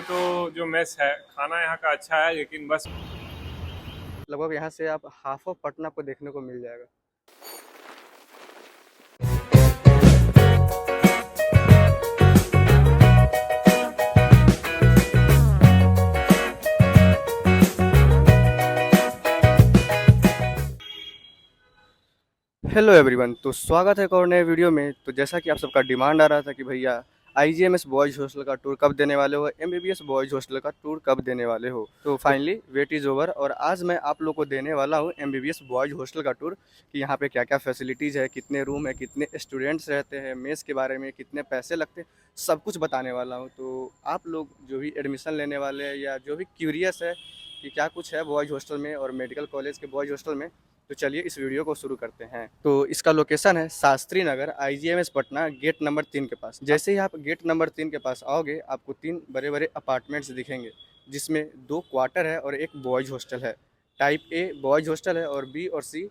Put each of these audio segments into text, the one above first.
तो जो मेस है खाना यहाँ का अच्छा है, लेकिन बस लगभग यहाँ से आप हाफ ऑफ पटना को देखने को मिल जाएगा। हेलो एवरीवन, तो स्वागत है एक और नए वीडियो में। तो जैसा कि आप सबका डिमांड आ रहा था कि भैया आईजीएमएस बॉयज़ हॉस्टल का टूर कब देने वाले हो, एमबीबीएस बॉयज़ हॉस्टल का टूर कब देने वाले हो। तो फाइनली वेट इज़ ओवर और आज मैं आप लोग को देने वाला हूँ एमबीबीएस बॉयज़ हॉस्टल का टूर कि यहाँ पे क्या क्या फैसिलिटीज़ है, कितने रूम है, कितने स्टूडेंट्स रहते हैं, मेस के बारे में कितने पैसे लगते हैं, सब कुछ बताने वाला हूँ। तो आप लोग जो भी एडमिशन लेने वाले हैं या जो भी क्यूरियस है कि क्या कुछ है बॉयज़ हॉस्टल में और मेडिकल कॉलेज के बॉयज़ हॉस्टल में, तो चलिए इस वीडियो को शुरू करते हैं। तो इसका लोकेशन है Shastri Nagar IGMS Patna gate number 3 के पास। जैसे ही आप गेट नंबर 3 के पास आओगे आपको 3 बड़े बड़े अपार्टमेंट्स दिखेंगे, जिसमें 2 क्वार्टर है और एक बॉयज़ हॉस्टल है। टाइप ए बॉयज़ हॉस्टल है और बी और सी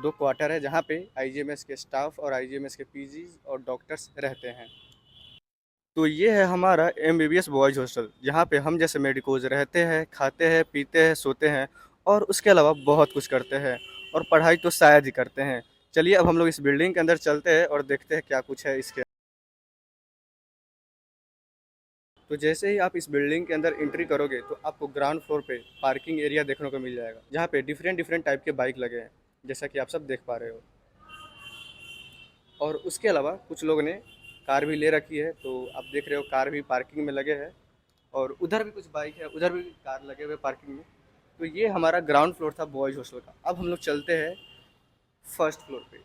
2 क्वार्टर है, जहाँ पे आईजीएमएस के स्टाफ और आईजीएमएस के पीजीज और डॉक्टर्स रहते हैं। तो ये है हमारा एमबीबीएस बॉयज़ हॉस्टल, जहाँ पे हम जैसे मेडिकोज रहते हैं, खाते हैं, पीते हैं, सोते हैं और उसके अलावा बहुत कुछ करते हैं और पढ़ाई तो शायद ही करते हैं। चलिए अब हम लोग इस बिल्डिंग के अंदर चलते हैं और देखते हैं क्या कुछ है इसके। तो जैसे ही आप इस बिल्डिंग के अंदर एंट्री करोगे तो आपको ग्राउंड फ्लोर पे पार्किंग एरिया देखने को मिल जाएगा, जहाँ पे डिफरेंट डिफरेंट टाइप के बाइक लगे हैं, जैसा कि आप सब देख पा रहे हो। और उसके अलावा कुछ लोग ने कार भी ले रखी है, तो आप देख रहे हो कार भी पार्किंग में लगे हैं और उधर भी कुछ बाइक है, उधर भी कार लगे हुए पार्किंग में। तो ये हमारा ग्राउंड फ्लोर था बॉयज़ हॉस्टल का। अब हम लोग चलते हैं फर्स्ट फ्लोर पे।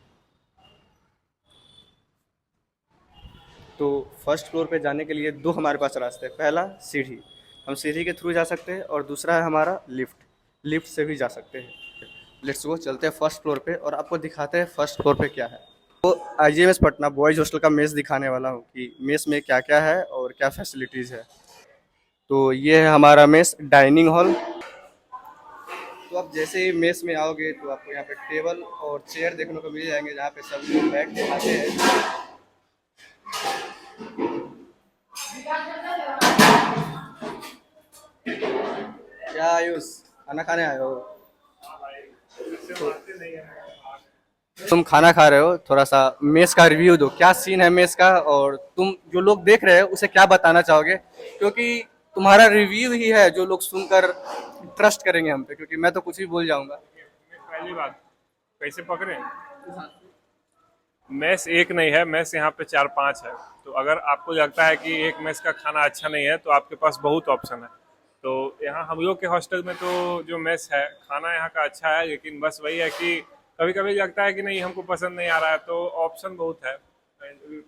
तो फर्स्ट फ्लोर पे जाने के लिए दो हमारे पास रास्ते हैं। पहला सीढ़ी, हम सीढ़ी के थ्रू जा सकते हैं और दूसरा है हमारा लिफ्ट, लिफ्ट से भी जा सकते हैं। लेट्स गो, चलते हैं फर्स्ट फ्लोर पे और आपको दिखाते हैं फर्स्ट फ्लोर पे क्या है। तो आईजीएमएस पटना बॉयज़ हॉस्टल का मेस दिखाने वाला हूँ कि मेस में क्या क्या है और क्या फैसिलिटीज़ है। तो ये है हमारा मेस डाइनिंग हॉल। तो आप जैसे ही मेस में आओगे तो आपको यहाँ पे टेबल और चेयर देखने को मिल जाएंगे, जहाँ पे सब लोग बैठ के खाते हैं। क्या आयुष, खाना खाने आए हो? तो तुम खाना खा रहे हो, थोड़ा सा मेस का रिव्यू दो, क्या सीन है मेस का और तुम जो लोग देख रहे हो उसे क्या बताना चाहोगे, क्योंकि तुम्हारा रिव्यू ही है जो लोग सुनकर ट्रस्ट करेंगे हम पे, क्योंकि मैं तो कुछ भी बोल जाऊंगा। पहली बात कैसे पकड़े। मेस एक नहीं है, मेस यहाँ पे 4-5 है। तो अगर आपको लगता है कि एक मेस का खाना अच्छा नहीं है तो आपके पास बहुत ऑप्शन है। तो यहाँ हम लोग के हॉस्टल में तो जो मेस है खाना यहाँ का अच्छा है, लेकिन बस वही है कि कभी कभी लगता है कि नहीं हमको पसंद नहीं आ रहा है, तो ऑप्शन बहुत है।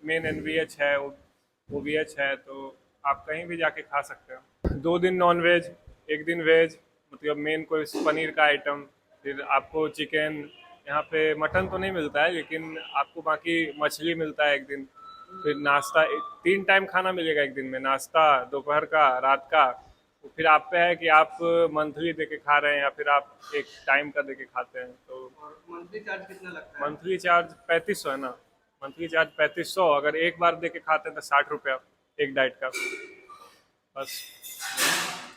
मेन एनवीएच है, ओवीएच है, तो आप कहीं भी जाके खा सकते हो। 2 दिन नॉन वेज, एक दिन वेज, मतलब मेन कोई पनीर का आइटम, फिर आपको चिकन, यहाँ पे मटन तो नहीं मिलता है लेकिन आपको बाकी मछली मिलता है एक दिन। फिर नाश्ता 3 टाइम खाना मिलेगा एक दिन में, नाश्ता, दोपहर का, रात का। तो फिर आप पे है कि आप मंथली दे के खा रहे हैं या फिर आप एक टाइम का दे के खाते हैं। तो मंथली चार्ज कितना लगता है? मंथली चार्ज 3500 है ना। मंथली चार्ज 3500, अगर एक बार दे के खाते हैं तो 60 रुपया एक डाइट का, बस।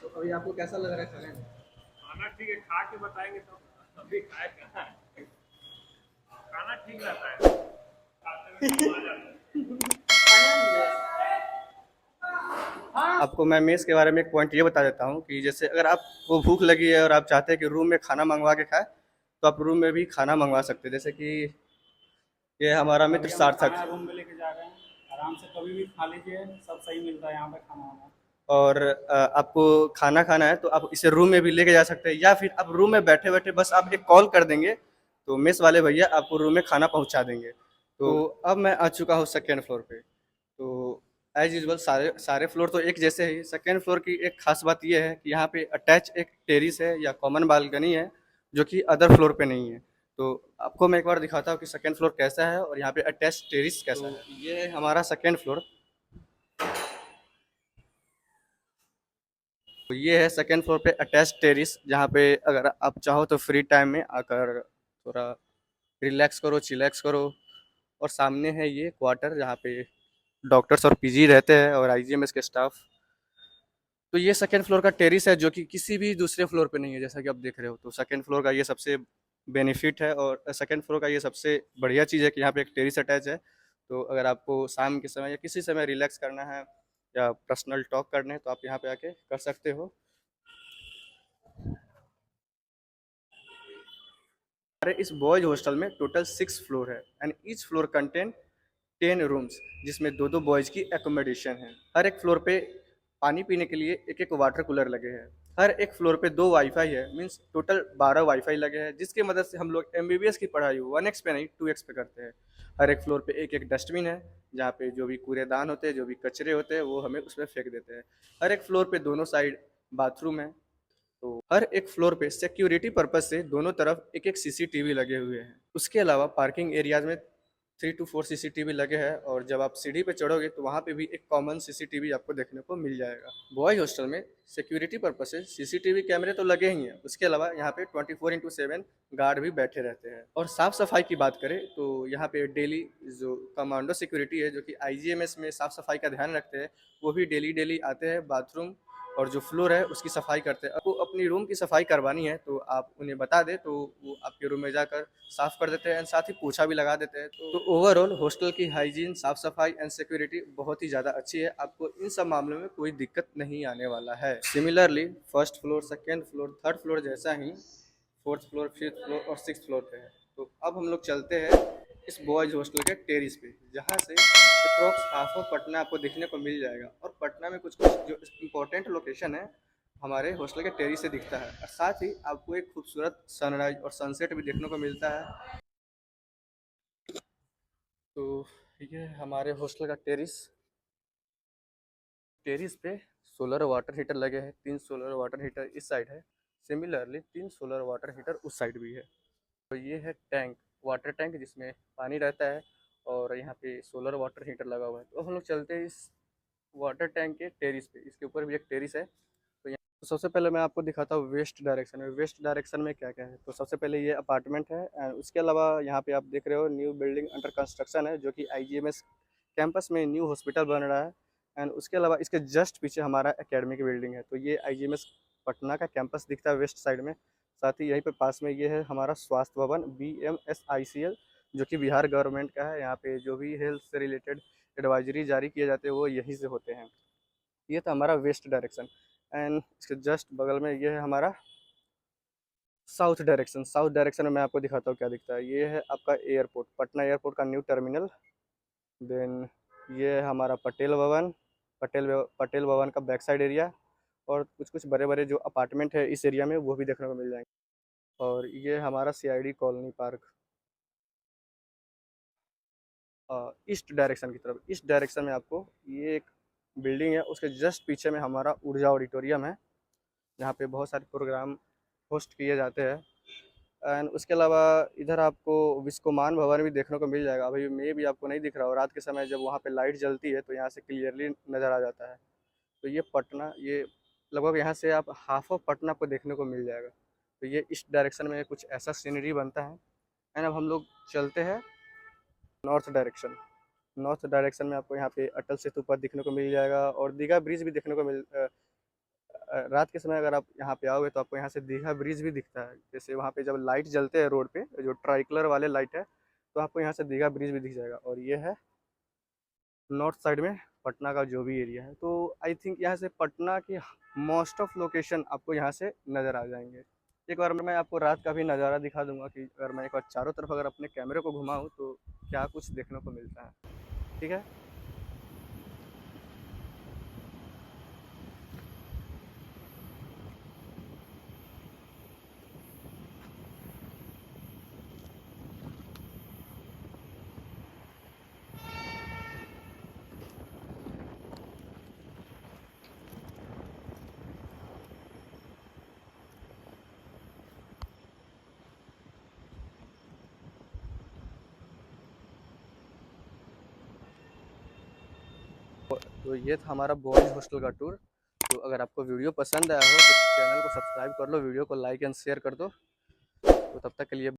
तो अभी आपको कैसा लग रहा है खाने में? खाना ठीक है, खा के बताएंगे तो। अभी खाए कहाँ है? खाना ठीक रहता है, खाते में मजा आता है। आपको मैं मेस के बारे में एक पॉइंट ये बता देता हूँ कि जैसे अगर आपको भूख लगी है और आप चाहते हैं कि रूम में खाना मंगवा के खाए, तो आप रूम में भी खाना मंगवा सकते हैं। जैसे कि ये हमारा मित्र अभी हम सार्थक। खाना रूम में लेके जा रहे हैं, आराम से कभी भी खा लीजिए, सब सही मिलता है यहाँ पे खाना वाना। और आपको खाना खाना है तो आप इसे रूम में भी लेके जा सकते हैं, या फिर आप रूम में बैठे बैठे बस आप एक कॉल कर देंगे तो मेस वाले भैया आपको रूम में खाना पहुंचा देंगे। तो अब मैं आ चुका हूँ सेकेंड फ्लोर पे। तो एज यूजल सारे सारे फ्लोर तो एक जैसे ही। सेकेंड फ्लोर की एक खास बात यह है कि यहाँ पे अटैच एक टेरिस है या कॉमन बालकनी है, जो कि अदर फ्लोर पे नहीं है। तो आपको मैं एक बार दिखाता हूँ कि सेकेंड फ्लोर कैसा है और यहाँ पे अटैच टेरिस कैसा है। ये है हमारा सेकेंड फ्लोर। तो ये है सेकेंड फ्लोर पे अटैच टेरिस, जहाँ पे अगर आप चाहो तो फ्री टाइम में आकर थोड़ा रिलैक्स करो, चिलैक्स करो। और सामने है ये क्वार्टर, जहाँ पे डॉक्टर्स और पीजी रहते हैं और आईजीएमएस के स्टाफ। तो ये सेकंड फ्लोर का टेरिस है जो कि किसी भी दूसरे फ्लोर पे नहीं है, जैसा कि आप देख रहे हो। तो सेकंड फ्लोर का ये सबसे बेनिफिट है, और सेकंड फ्लोर का ये सबसे बढ़िया चीज़ है कि यहाँ पे एक टेरिस अटैच है। तो अगर आपको शाम के समय या किसी समय रिलैक्स करना है या पर्सनल टॉक करने हैं, तो आप यहाँ पे आके कर सकते हो। हमारे इस बॉयज हॉस्टल में टोटल 6 फ्लोर है and each floor contain 10 rooms, जिसमें दो दो बॉयज़ की एकोमोडेशन है। हर एक फ्लोर पे पानी पीने के लिए एक एक वाटर कूलर लगे हैं। हर एक फ्लोर पे 2 वाईफाई है, मीन्स टोटल 12 वाईफाई लगे हैं, जिसकी मदद से हम लोग एमबीबीएस की पढ़ाई 1x पे नहीं 2x पे करते हैं। हर एक फ्लोर पे एक एक डस्टबिन है, जहाँ पे जो भी कूड़ेदान होते हैं, जो भी कचरे होते हैं, वो हमें उसमें फेंक देते हैं। हर एक फ्लोर पे दोनों साइड बाथरूम है। तो हर एक फ्लोर पे सिक्योरिटी पर्पज से दोनों तरफ एक एक सीसीटीवी लगे हुए हैं। उसके अलावा पार्किंग एरियाज में 3 to 4 सीसीटीवी लगे हैं, और जब आप सीढ़ी पे चढ़ोगे तो वहाँ पे भी एक कॉमन सीसीटीवी आपको देखने को मिल जाएगा। बॉयज हॉस्टल में सिक्योरिटी पर्पज से सीसीटीवी कैमरे तो लगे ही हैं, उसके अलावा यहाँ पे 24/7 गार्ड भी बैठे रहते हैं। और साफ सफाई की बात करें तो यहाँ पे डेली जो कमांडो सिक्योरिटी है, जो कि आईजीएमएस में साफ सफाई का ध्यान रखते हैं, वो भी डेली आते हैं बाथरूम और जो फ्लोर है उसकी सफाई करते हैं। आपको अपनी रूम की सफाई करवानी है तो आप उन्हें बता दें, तो वो आपके रूम में जाकर साफ़ कर देते हैं एंड साथ ही पोछा भी लगा देते हैं। तो ओवरऑल हॉस्टल की हाइजीन, साफ़ सफाई एंड सिक्योरिटी बहुत ही ज़्यादा अच्छी है। आपको इन सब मामलों में कोई दिक्कत नहीं आने वाला है। Similarly first floor, second floor, third floor जैसा ही फोर्थ फ्लोर, फिफ्थ फ्लोर और सिक्स फ्लोर पे है। तो अब हम लोग चलते हैं इस बॉयज़ हॉस्टल के टेरिस पे, जहाँ से अप्रॉक्स हाफ ऑफ पटना आपको देखने को मिल जाएगा। और पटना में कुछ कुछ जो इम्पोर्टेंट लोकेशन है हमारे हॉस्टल के टेरिस से दिखता है, और साथ ही आपको एक खूबसूरत सनराइज और सनसेट भी देखने को मिलता है। तो ये हमारे हॉस्टल का टेरिस पे सोलर वाटर हीटर लगे हैं। 3 सोलर वाटर हीटर इस साइड है, सिमिलरली 3 सोलर वाटर हीटर उस साइड भी है। तो ये है टैंक, वाटर टैंक जिसमें पानी रहता है, और यहाँ पे सोलर वाटर हीटर लगा हुआ है। तो हम लोग चलते हैं इस वाटर टैंक के टेरिस पे। इसके ऊपर भी एक टेरिस है। तो यहाँ तो सबसे पहले मैं आपको दिखाता हूँ वेस्ट डायरेक्शन में। वेस्ट डायरेक्शन में क्या क्या है, तो सबसे पहले ये अपार्टमेंट है एंड उसके अलावा यहाँ पे आप देख रहे हो न्यू बिल्डिंग अंडर कंस्ट्रक्शन है, जो कि आईजीएमएस कैंपस में न्यू हॉस्पिटल बन रहा है। एंड उसके अलावा इसके जस्ट पीछे हमारा एकेडमिक बिल्डिंग है। तो ये आईजीएमएस पटना का कैंपस दिखता है वेस्ट साइड में। साथ ही यहीं पे पास में ये है हमारा स्वास्थ्य भवन BMSICL, जो कि बिहार गवर्नमेंट का है। यहाँ पे जो भी हेल्थ से रिलेटेड एडवाइजरी जारी किए जाते हैं वो यहीं से होते हैं। ये था हमारा वेस्ट डायरेक्शन एंड इसके जस्ट बगल में ये है हमारा साउथ डायरेक्शन। साउथ डायरेक्शन में मैं आपको दिखाता हूँ क्या दिखता है। ये है आपका एयरपोर्ट, पटना एयरपोर्ट का न्यू टर्मिनल। देन ये है हमारा पटेल भवन का बैक साइड एरिया, और कुछ कुछ बड़े बड़े जो अपार्टमेंट है इस एरिया में वो भी देखने को मिल जाएंगे। और ये हमारा CID colony park east direction की तरफ। ईस्ट डायरेक्शन में आपको ये एक बिल्डिंग है, उसके जस्ट पीछे में हमारा ऊर्जा ऑडिटोरियम है, जहाँ पे बहुत सारे प्रोग्राम होस्ट किए जाते हैं। एंड उसके अलावा इधर आपको विश्वमान भवन भी देखने को मिल जाएगा। अभी मे भी आपको नहीं दिख रहा हो, रात के समय जब वहाँ पे लाइट जलती है तो यहाँ से क्लियरली नज़र आ जाता है। तो ये पटना, ये लगभग यहाँ से आप हाफ ऑफ पटना को देखने को मिल जाएगा। तो ये इस डायरेक्शन में कुछ ऐसा सीनरी बनता है। एंड अब हम लोग चलते हैं नॉर्थ डायरेक्शन। नॉर्थ डायरेक्शन में आपको यहाँ पे अटल सेतु पथ देखने को मिल जाएगा, और दीघा ब्रिज भी देखने को रात के समय अगर आप यहाँ पे आओगे तो आपको यहाँ से दीघा ब्रिज भी दिखता है। जैसे वहाँ पे जब लाइट जलते हैं रोड पे, जो ट्राई कलर वाले लाइट है, तो आपको यहाँ से दीघा ब्रिज भी दिख जाएगा। और ये है नॉर्थ साइड में पटना का जो भी एरिया है। तो आई थिंक यहाँ से पटना की मोस्ट ऑफ लोकेशन आपको यहाँ से नज़र आ जाएंगे। एक बार मैं आपको रात का भी नज़ारा दिखा दूंगा कि अगर मैं एक बार चारों तरफ अगर अपने कैमरे को घुमाऊँ तो क्या कुछ देखने को मिलता है। ठीक है, तो ये था हमारा बॉयज़ हॉस्टल का टूर। तो अगर आपको वीडियो पसंद आया हो तो चैनल को सब्सक्राइब कर लो, वीडियो को लाइक एंड शेयर कर दो। तो तब तक के लिए